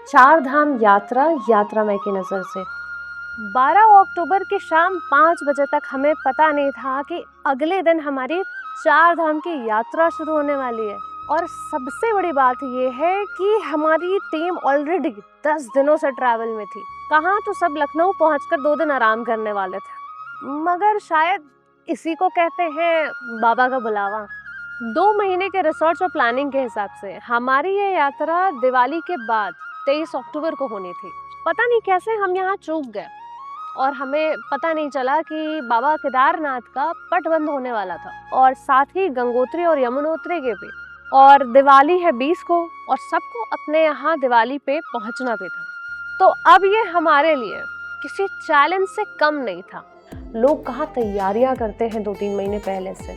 चार धाम यात्रा में की नज़र से 12 अक्टूबर की शाम 5 बजे तक हमें पता नहीं था कि अगले दिन हमारी चार धाम की यात्रा शुरू होने वाली है। और सबसे बड़ी बात ये है कि हमारी टीम ऑलरेडी 10 दिनों से ट्रैवल में थी। कहाँ तो सब लखनऊ पहुंचकर 2 दिन आराम करने वाले थे, मगर शायद इसी को कहते हैं बाबा का बुलावा। 2 महीने के रिसर्च और प्लानिंग के हिसाब से हमारी ये यात्रा दिवाली के बाद 23 अक्टूबर को होनी थी। पता नहीं कैसे हम यहाँ चूक गए और हमें पता नहीं चला कि बाबा केदारनाथ का पट बंद होने वाला था और साथ ही गंगोत्री और यमुनोत्री के भी। और दिवाली है 20 को और सबको अपने यहाँ दिवाली पे पहुँचना भी था। तो अब ये हमारे लिए किसी चैलेंज से कम नहीं था। लोग कहाँ तैयारियां करते हैं 2-3 महीने पहले से,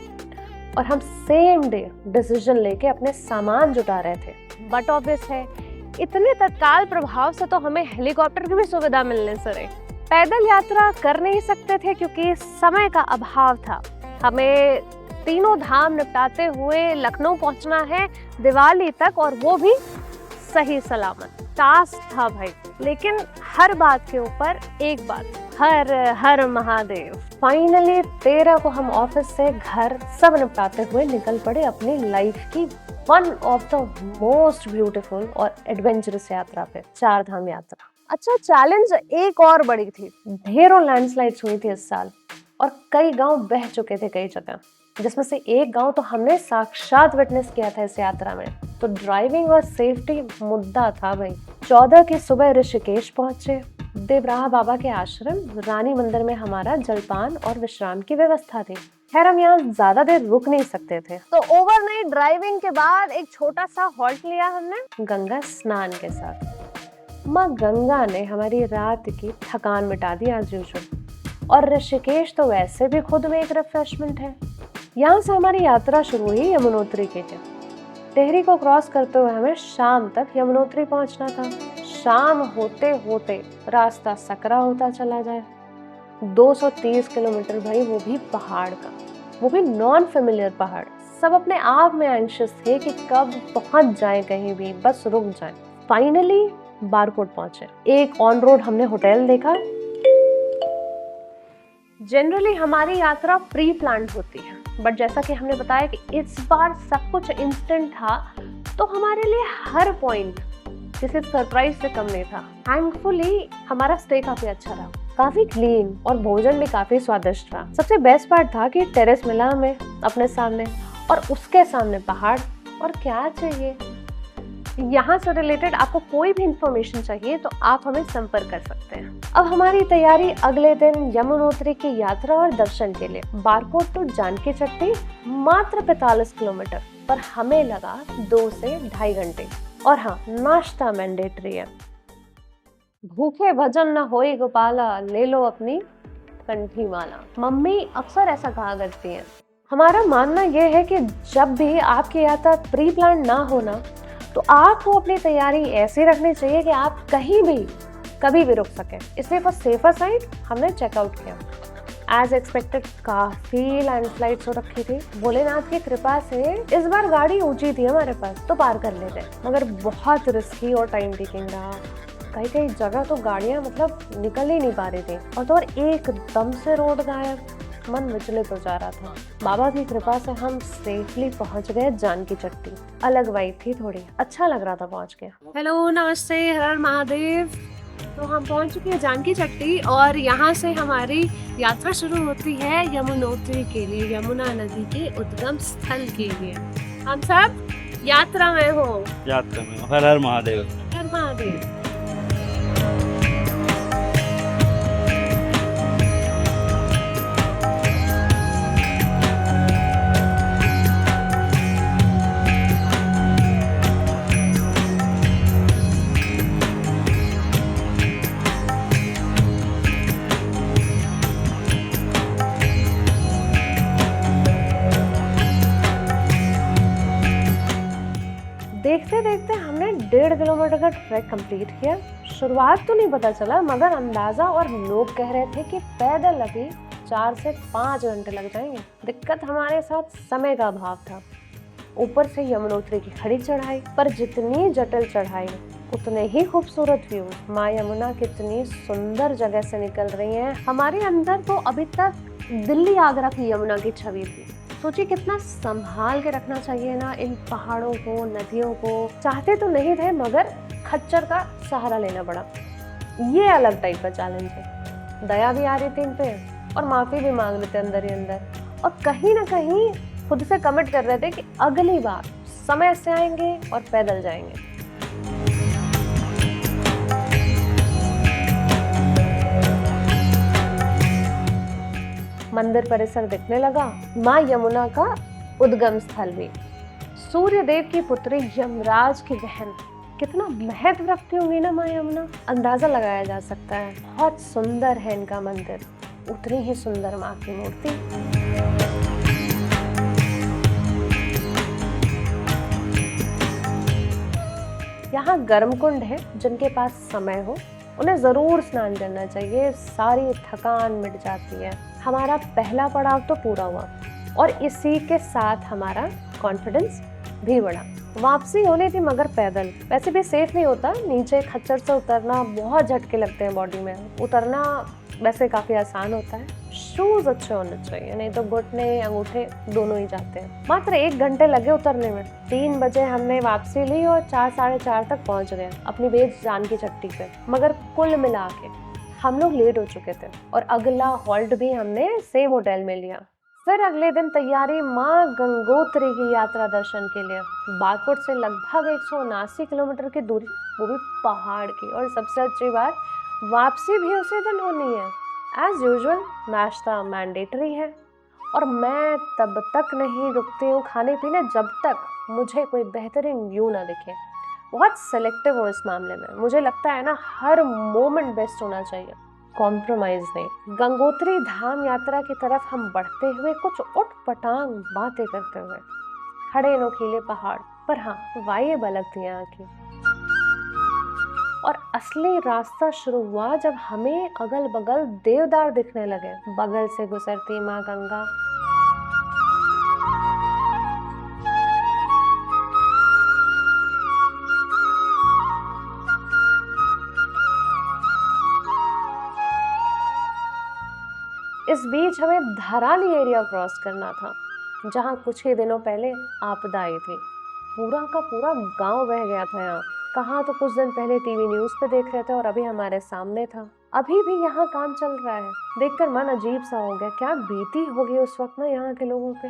और हम सेम डे डिसीजन लेके अपने सामान जुटा रहे थे। बट ऑब्वियस है इतने तत्काल प्रभाव से तो हमें हेलीकॉप्टर की भी सुविधा मिलने से रही। पैदल यात्रा कर नहीं सकते थे क्योंकि समय का अभाव था। हमें तीनों धाम निपटाते हुए लखनऊ पहुंचना है दिवाली तक, और वो भी सही सलामत। टास्क था भाई, लेकिन हर बात के ऊपर एक बात, हर हर महादेव। फाइनली 13 को हम ऑफिस से घर सब निपटाते हुए निकल पड़े अपनी लाइफ की one of the most beautiful और एडवेंचरस यात्रा पे, चार धाम यात्रा। अच्छा, चैलेंज एक और बड़ी थी। ढेरों लैंडस्लाइड्स हुई थी इस साल और कई गांव बह चुके थे कई जगह, जिसमें से एक गांव तो हमने साक्षात विटनेस किया था इस यात्रा में। तो ड्राइविंग और सेफ्टी मुद्दा था भाई। 14 की सुबह ऋषिकेश पहुंचे। देवराहा बाबा के आश्रम रानी मंदिर में हमारा जलपान और विश्राम की व्यवस्था थी। खैर हम यहाँ ज्यादा देर रुक नहीं सकते थे, तो ओवरनाइट ड्राइविंग के बाद एक छोटा सा हॉल्ट लिया हमने गंगा स्नान के साथ। माँ गंगा ने हमारी रात की थकान मिटा दी एज यूजुअल। और ऋषिकेश तो वैसे भी खुद में एक रिफ्रेशमेंट है। यहाँ से हमारी यात्रा शुरू हुई यमुनोत्री के लिए। टेहरी को क्रॉस करते हुए हमें शाम तक यमुनोत्री पहुंचना था। शाम होते होते रास्ता सकरा होता चला जाए। 230 किलोमीटर भाई, वो भी पहाड़ का, वो भी नॉन फेमिलियर पहाड़। सब अपने आप में एंशियस थे कि कब पहुंच जाए, कहीं भी बस रुक जाए। फाइनली बारकोट पहुंचे। एक ऑन रोड हमने होटल देखा। जनरली हमारी यात्रा प्री प्लान होती है, बट जैसा कि हमने बताया कि इस बार सब कुछ इंस्टेंट था, तो हमारे लिए हर पॉइंट किसी सरप्राइज से कम नहीं था। थैंकफुली हमारा स्टे काफी अच्छा रहा, काफी क्लीन और भोजन भी काफी स्वादिष्ट रहा। सबसे बेस्ट पार्ट था कि टेरेस मिला हमें अपने सामने और उसके सामने पहाड़। और क्या चाहिए, यहाँ से रिलेटेड आपको कोई भी इंफॉर्मेशन चाहिए तो आप हमें संपर्क कर सकते हैं। अब हमारी तैयारी अगले दिन यमुनोत्री की यात्रा और दर्शन के लिए। बारकोट टू जानकी चट्टी मात्र 45 किलोमीटर, पर हमें लगा 2 से 2.5 घंटे। और हाँ, नाश्ता मैंडेटरी है। भूखे भजन न होई गोपाला, ले लो अपनी कंठी माला। मम्मी अक्सर ऐसा कहा करती हैं। हमारा मानना यह है कि जब भी आपकी यात्रा प्री प्लान ना होना, तो आपको अपनी तैयारी ऐसी रखनी चाहिए कि आप कहीं भी कभी भी रुक सके। इसलिए फॉर सेफर साइड हमने चेकआउट किया। एज एक्सपेक्टेड काफी लैंडस्लाइड्स हो रखी थी। भोलेनाथ की कृपा से इस बार गाड़ी ऊंची थी हमारे पास, तो पार कर लेते, मगर बहुत रिस्की और टाइम टेकिंग रहा। कई जगह तो गाड़ियां मतलब निकल ही नहीं पा रही थी, और तो और एकदम से रोड गायब। मन विचलित हो जा रहा था। बाबा की कृपा से हम सेफली पहुंच गए जानकी चट्टी। अलग वाइब थी थोड़ी, अच्छा लग रहा था पहुंच के। हेलो, नमस्ते, हर महादेव। तो हम पहुंच चुके हैं जानकी चट्टी और यहाँ से हमारी यात्रा शुरू होती है यमुनोत्री के लिए, यमुना नदी के उद्गम स्थल के लिए। हम सब यात्रा में हो। हर हर महादेव। हर महादेव। देखते देखते हमने 1.5 किलोमीटर का ट्रैक कंप्लीट किया। शुरुआत तो नहीं पता चला, मगर अंदाजा और लोग कह रहे थे कि पैदल अभी 4 से 5 घंटे लग जाएंगे। दिक्कत हमारे साथ समय का अभाव था। ऊपर से यमुनोत्री की खड़ी चढ़ाई, पर जितनी जटिल चढ़ाई उतने ही खूबसूरत व्यू। माँ यमुना कितनी सुंदर जगह से निकल रही हैं। हमारे अंदर तो अभी तक दिल्ली आगरा की यमुना की छवि थी। सोचिए कितना संभाल के रखना चाहिए ना इन पहाड़ों को, नदियों को। चाहते तो नहीं थे मगर खच्चर का सहारा लेना पड़ा। ये अलग टाइप का चैलेंज है। दया भी आ रही थी इन पे और माफी भी मांग रहे थे अंदर ही अंदर, और कहीं ना कहीं खुद से कमिट कर रहे थे कि अगली बार समय से आएंगे और पैदल जाएंगे। मंदिर परिसर दिखने लगा, माँ यमुना का उद्गम स्थल भी। सूर्य देव की पुत्री यमराज की बहन, कितना महत्व रखती होंगी ना माँ यमुना, अंदाजा लगाया जा सकता है। बहुत सुंदर है इनका मंदिर, उतनी ही सुंदर माँ की मूर्ति। यहाँ गर्म कुंड है, जिनके पास समय हो उन्हें जरूर स्नान करना चाहिए, सारी थकान मिट जाती है। हमारा पहला पड़ाव तो पूरा हुआ और इसी के साथ हमारा कॉन्फिडेंस भी बढ़ा। वापसी होनी थी मगर पैदल, वैसे भी सेफ नहीं होता। नीचे खच्चर से उतरना बहुत झटके लगते हैं बॉडी में, उतरना वैसे काफी आसान होता है। शूज अच्छे होने चाहिए, नहीं तो घुटने अंगूठे दोनों ही जाते हैं। मात्र 1 घंटे लगे उतरने में। 3 बजे हमने वापसी ली और 4 साढ़े 4 तक पहुंच गए अपनी बेच जान की चट्टी पे। मगर कुल मिला के हम लोग लेट हो चुके थे और अगला हॉल्ट भी हमने सेम होटल में लिया। फिर अगले दिन तैयारी माँ गंगोत्री की यात्रा दर्शन के लिए। बागकोट से लगभग 179 किलोमीटर की दूरी, वो भी पहाड़ की। और सबसे अच्छी बात, वापसी भी उसी दिन होनी है। एज यूजुअल नाश्ता मैंडेटरी है और मैं तब तक नहीं रुकती हूँ खाने पीने जब तक मुझे कोई बेहतरीन व्यू ना दिखे। बहुत सेलेक्टिव हूँ इस मामले में। मुझे लगता है ना हर मोमेंट बेस्ट होना चाहिए, कॉम्प्रोमाइज नहीं। गंगोत्री धाम यात्रा की तरफ हम बढ़ते हुए कुछ उटपटांग बातें करते हुए, खड़े नोकीले पहाड़ पर, हाँ वाइब अलग थी यहाँ की। और असली रास्ता शुरू हुआ जब हमें अगल बगल देवदार दिखने लगे। बगल से गुजरती माँ गंगा, इस बीच हमें धराली एरिया क्रॉस करना था, जहाँ कुछ ही दिनों पहले आपदा आई थी। पूरा का पूरा गांव बह गया था यहाँ। कहाँ तो कुछ दिन पहले टीवी न्यूज़ पे देख रहे थे और अभी हमारे सामने था। अभी भी यहाँ काम चल रहा है। देखकर मन अजीब सा हो गया। क्या बीती होगी उस वक्त ना यहाँ के लोगों पे।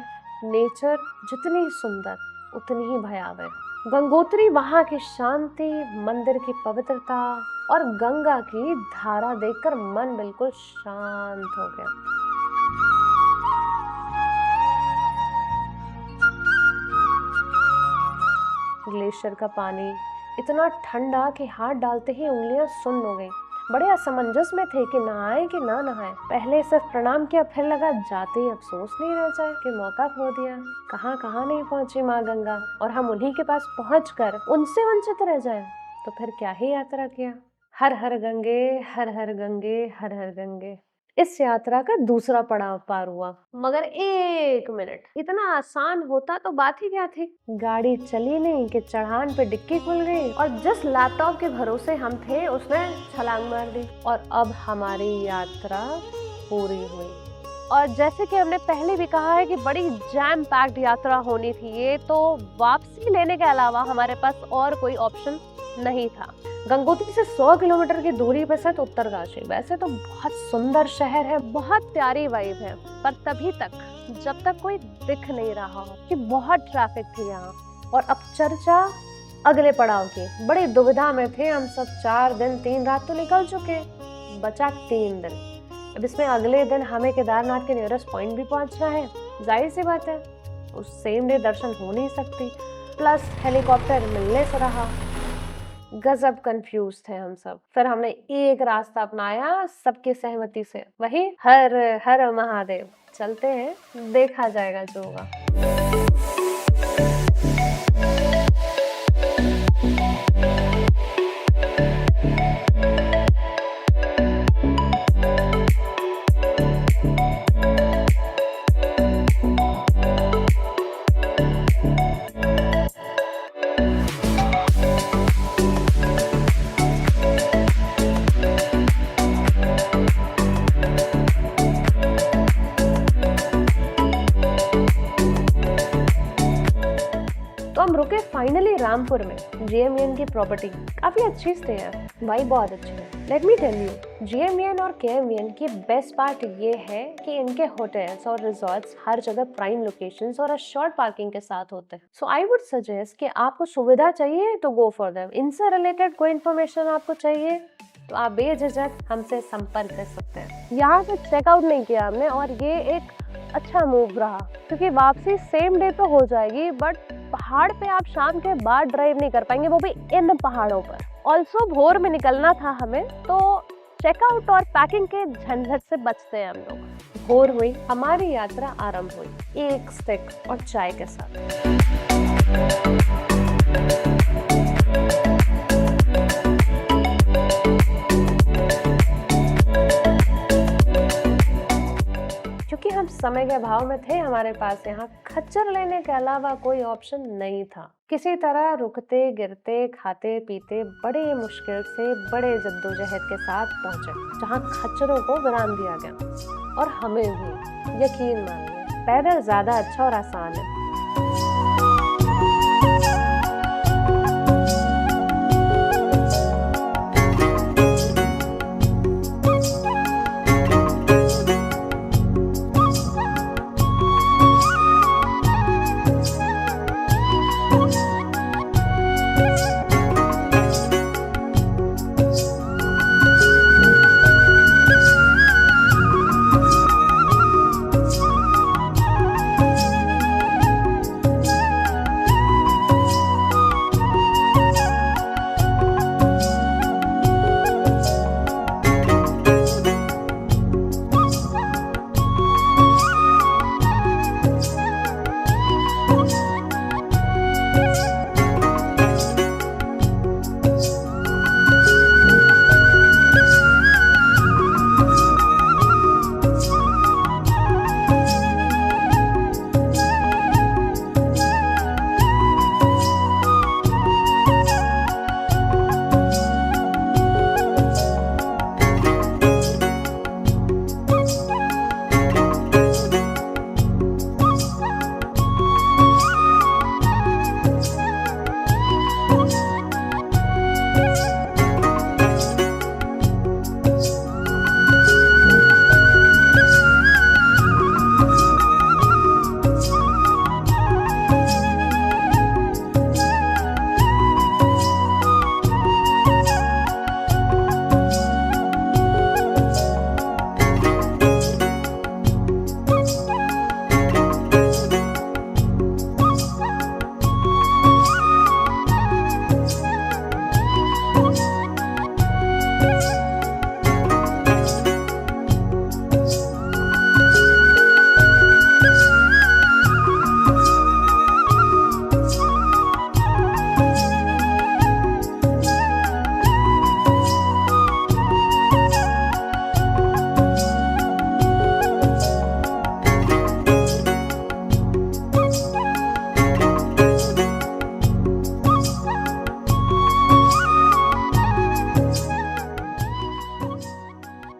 नेचर जितनी सुंदर उतनी ही भयावह। गंगोत्री वहाँ की शांति, मंदिर की पवित्रता और गंगा की धारा देखकर मन बिल्कुल शांत हो गया। ग्लेशियर का पानी इतना ठंडा कि हाथ डालते ही उंगलियां सुन्न हो गई। बड़े असमंजस में थे कि नहाए कि ना नहाए। पहले सिर्फ प्रणाम किया, फिर लगा जाते ही अफसोस नहीं रह जाए कि मौका खो दिया। कहाँ कहाँ नहीं पहुंची माँ गंगा और हम उन्हीं के पास पहुंचकर उनसे वंचित रह जाएं, तो फिर क्या ही यात्रा किया। हर हर गंगे, हर हर गंगे, हर हर गंगे। इस यात्रा का दूसरा पड़ाव पार हुआ। मगर 1 मिनट, इतना आसान होता तो बात ही क्या थी। गाड़ी चली नहीं कि चढ़ान पे डिक्की खुल गई और जिस लैपटॉप के भरोसे हम थे उसने छलांग मार दी और अब हमारी यात्रा पूरी हुई। और जैसे कि हमने पहले भी कहा है कि बड़ी जैम पैक्ड यात्रा होनी थी ये, तो वापसी लेने के अलावा हमारे पास और कोई ऑप्शन नहीं था। गंगोत्री से 100 किलोमीटर की दूरी पर स्थित उत्तरकाशी वैसे तो बहुत सुंदर शहर है, बहुत प्यारी वाइब है, पर तभी तक जब तक कोई दिख नहीं रहा हो कि बहुत ट्रैफिक थी यहाँ। और अब चर्चा अगले पड़ाव की। बड़ी दुविधा में थे हम सब। 4 दिन 3 रात तो निकल चुके, बचा 3 दिन। अब इसमें अगले दिन हमें केदारनाथ के नियरेस्ट पॉइंट भी पहुंचना है। जाहिर सी बात है उस सेम डे दर्शन हो नहीं सकती, प्लस हेलीकॉप्टर मिलने से रहा। गजब कंफ्यूज थे हम सब। फिर हमने एक रास्ता अपनाया सबकी सहमति से, वही हर हर महादेव। चलते हैं, देखा जाएगा जो होगा। रामपुर में GMEN की प्रॉपर्टी काफी अच्छी स्टे है, वाइब बहुत अच्छी है। Let me tell you, GMEN और KMEN की बेस्ट पार्ट ये है कि इनके होटल्स और रिजॉर्ट्स हर जगह प्राइम लोकेशंस और शॉर्ट पार्किंग के साथ होते हैं। सो आई वुड सजेस्ट कि आपको सुविधा चाहिए तो गो फॉर देम। इनसे रिलेटेड कोई इन्फॉर्मेशन आपको चाहिए तो आप बेझिझक हमसे संपर्क कर सकते हैं। यहाँ से चेकआउट नहीं किया हमने और ये एक अच्छा मूव रहा, क्योंकि वापसी सेम डे तो हो जाएगी, बट पहाड़ पे आप शाम के बाद ड्राइव नहीं कर पाएंगे, वो भी इन पहाड़ों पर। ऑल्सो भोर में निकलना था हमें, तो चेकआउट और पैकिंग के झंझट से बचते हैं हम लोग। भोर हुई, हमारी यात्रा आरंभ हुई एक स्टिक और चाय के साथ। क्योंकि हम समय के अभाव में थे, हमारे पास यहाँ खच्चर लेने के अलावा कोई ऑप्शन नहीं था। किसी तरह रुकते गिरते खाते पीते बड़े मुश्किल से बड़े जद्दोजहद के साथ पहुंचे जहाँ खच्चरों को विराम दिया गया। और हमें भी यकीन मानिए पैदल ज्यादा अच्छा और आसान है।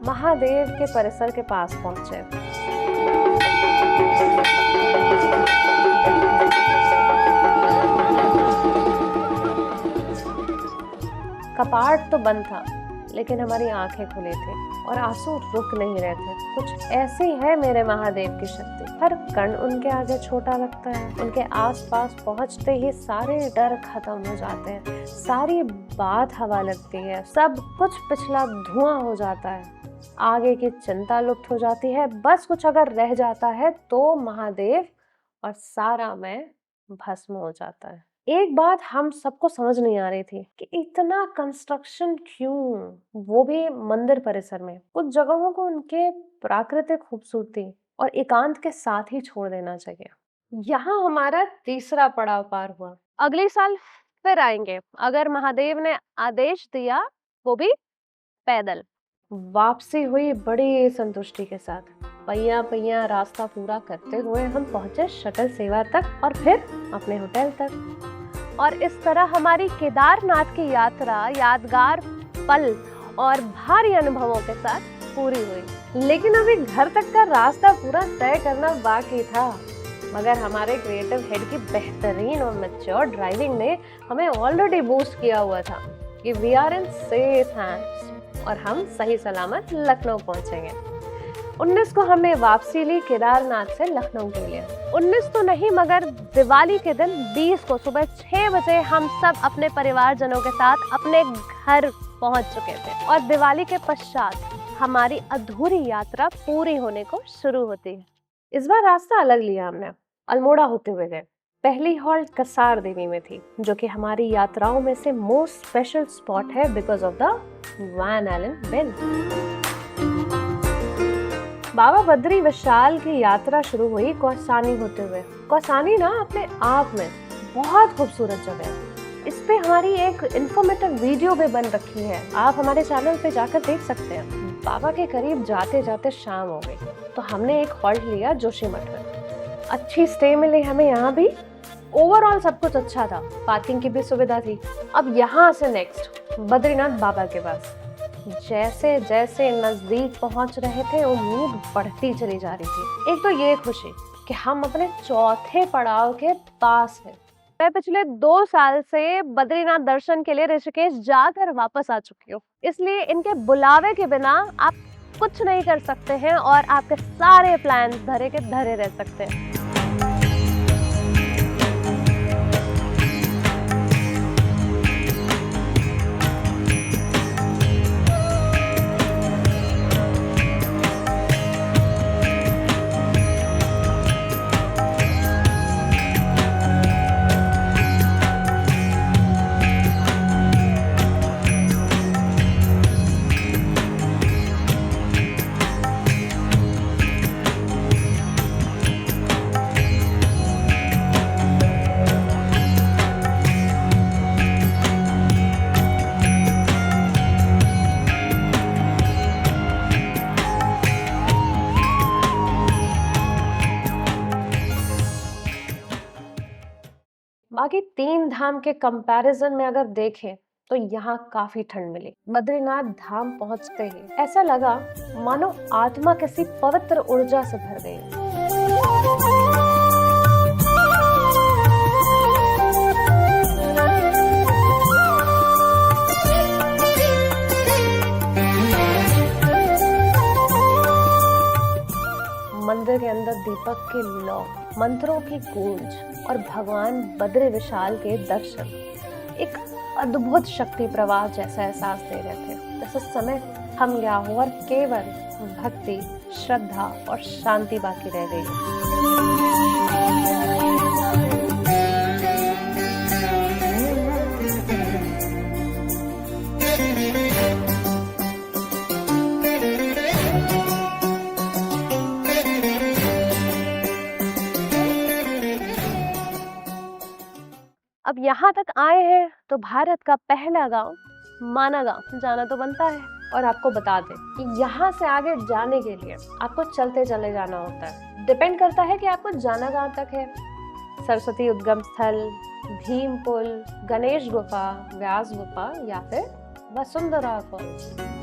महादेव के परिसर के पास पहुंचे। कपाट तो बंद था, लेकिन हमारी आंखें खुली थी और आंसू रुक नहीं रहे थे। कुछ ऐसी है मेरे महादेव की शक्ति, हर कण उनके आगे छोटा लगता है। उनके आसपास पहुंचते ही सारे डर खत्म हो जाते हैं, सारी बात हवा लगती है, सब कुछ पिछला धुआं हो जाता है, आगे की चिंता लुप्त हो जाती है। बस कुछ अगर रह जाता है तो महादेव और सारा मैं भस्म हो जाता है। एक बात हम सबको समझ नहीं आ रही थी कि इतना कंस्ट्रक्शन क्यों, वो भी मंदिर परिसर में। कुछ जगहों को उनके प्राकृतिक खूबसूरती और एकांत के साथ ही छोड़ देना चाहिए। यहाँ हमारा तीसरा पड़ाव पार हुआ। अगले साल फिर आएंगे अगर महादेव ने आदेश दिया, वो भी पैदल। वापसी हुई बड़ी संतुष्टि के साथ। पहिया पहिया रास्ता पूरा करते हुए हम पहुंचे शटल सेवा तक और फिर अपने होटल तक। और इस तरह हमारी केदारनाथ की यात्रा यादगार पल और भारी अनुभवों के साथ पूरी हुई। लेकिन अभी घर तक का रास्ता पूरा तय करना बाकी था। मगर हमारे क्रिएटिव हेड की बेहतरीन और मैच्योर ड्राइविंग ने हमें ऑलरेडी बूस्ट किया हुआ था कि we are in safe hands और हम सही सलामत लखनऊ पहुंचेंगे। 19 को हमने वापसी ली केदारनाथ से लखनऊ के लिए। 19 तो नहीं मगर दिवाली के दिन 20 को सुबह 6 बजे हम सब अपने परिवारजनों के साथ अपने घर पहुंच चुके थे और दिवाली के पश्चात हमारी अधूरी यात्रा पूरी होने को शुरू होती है। इस बार रास्ता अलग लिया हमने, अल्मोड़ा होते हुए गए। पहली हॉल्ट कसार देवी में थी, जो कि हमारी यात्राओं में से मोस्ट स्पेशल स्पॉट है because of the van Allen bell. बाबा बद्री विशाल की यात्रा शुरू हुई कौसानी होते हुए। कौसानी ना अपने आप में बहुत खूबसूरत जगह है। इस पे हमारी एक इंफॉर्मेटिव वीडियो भी बन रखी है, आप हमारे चैनल पे जाकर देख सकते हैं। बाबा के करीब जाते जाते शाम हो गई तो हमने एक हॉल्ट लिया जोशीमठ में। अच्छी स्टे मिली हमें यहाँ भी, ओवरऑल सब कुछ अच्छा था, पार्किंग की भी सुविधा थी। अब यहाँ से नेक्स्ट बद्रीनाथ बाबा के पास। जैसे जैसे नजदीक पहुंच रहे थे उम्मीद बढ़ती चली जा रही थी। एक तो ये खुशी कि हम अपने चौथे पड़ाव के पास हैं। मैं पिछले 2 साल से बद्रीनाथ दर्शन के लिए ऋषिकेश जाकर वापस आ चुकी हूँ, इसलिए इनके बुलावे के बिना आप कुछ नहीं कर सकते हैं और आपके सारे प्लान धरे के धरे रह सकते हैं। बाकी 3 धाम के कंपैरिजन में अगर देखें तो यहाँ काफी ठंड मिली। बद्रीनाथ धाम पहुंचते ही ऐसा लगा मानो आत्मा किसी पवित्र ऊर्जा से भर गई। मंदिर के अंदर दीपक की लौ, मंत्रों की गूंज और भगवान बद्री विशाल के दर्शन एक अद्भुत शक्ति प्रवाह जैसा एहसास दे रहे थे। जैसे समय थम गया हो और केवल भक्ति, श्रद्धा और शांति बाकी रह गई। अब यहाँ तक आए हैं तो भारत का पहला गांव माना गांव जाना तो बनता है। और आपको बता दें कि यहाँ से आगे जाने के लिए आपको चलते चले जाना होता है। डिपेंड करता है कि आपको जाना कहाँ तक है। सरस्वती उद्गम स्थल, भीम पुल, गणेश गुफा, व्यास गुफा या फिर वसुंधरा फॉल्स।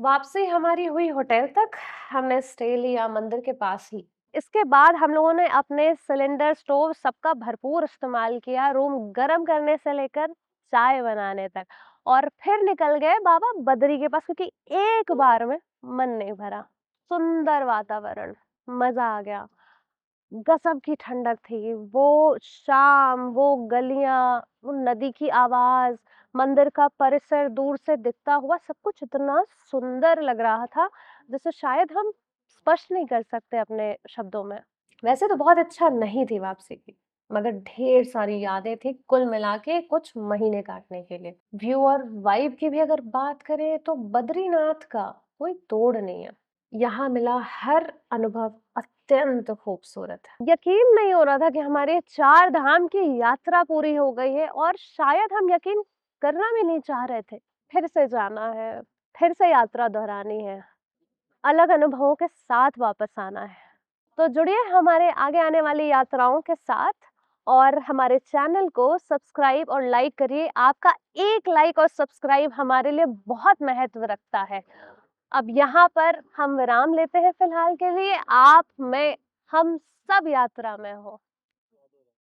वापसी हमारी हुई होटल तक। हमने स्टे लिया मंदिर के पास ही। इसके बाद हम लोगों ने अपने सिलेंडर, स्टोव सबका भरपूर इस्तेमाल किया, रूम गर्म करने से लेकर चाय बनाने तक, और फिर निकल गए बाबा बद्री के पास, क्योंकि एक बार में मन नहीं भरा। सुंदर वातावरण, मजा आ गया, गजब की ठंडक थी। वो शाम, वो गलियां, वो नदी की आवाज, मंदिर का परिसर दूर से दिखता हुआ, सब कुछ इतना सुंदर लग रहा था जिसे शायद हम स्पष्ट नहीं कर सकते अपने शब्दों में। वैसे तो बहुत अच्छा नहीं थी वापसी की, मगर ढेर सारी यादें थी कुल मिला के कुछ महीने काटने के लिए। व्यू और वाइब की भी अगर बात करें तो बद्रीनाथ का कोई तोड़ नहीं है। यहाँ मिला हर अनुभव अत्यंत खूबसूरत है। यकीन नहीं हो रहा था कि हमारे 4 धाम की यात्रा पूरी हो गई है और शायद हम यकीन करना भी नहीं चाह रहे थे। फिर से जाना है, फिर से यात्रा दोहरानी है, अलग अनुभवों के साथ वापस आना है। तो जुड़िए हमारे आगे आने वाली यात्राओं के साथ और हमारे चैनल को सब्सक्राइब और लाइक करिए। आपका एक लाइक और सब्सक्राइब हमारे लिए बहुत महत्व रखता है। अब यहाँ पर हम विराम लेते हैं फिलहाल के लिए। आप, मैं, हम सब यात्रा में हो।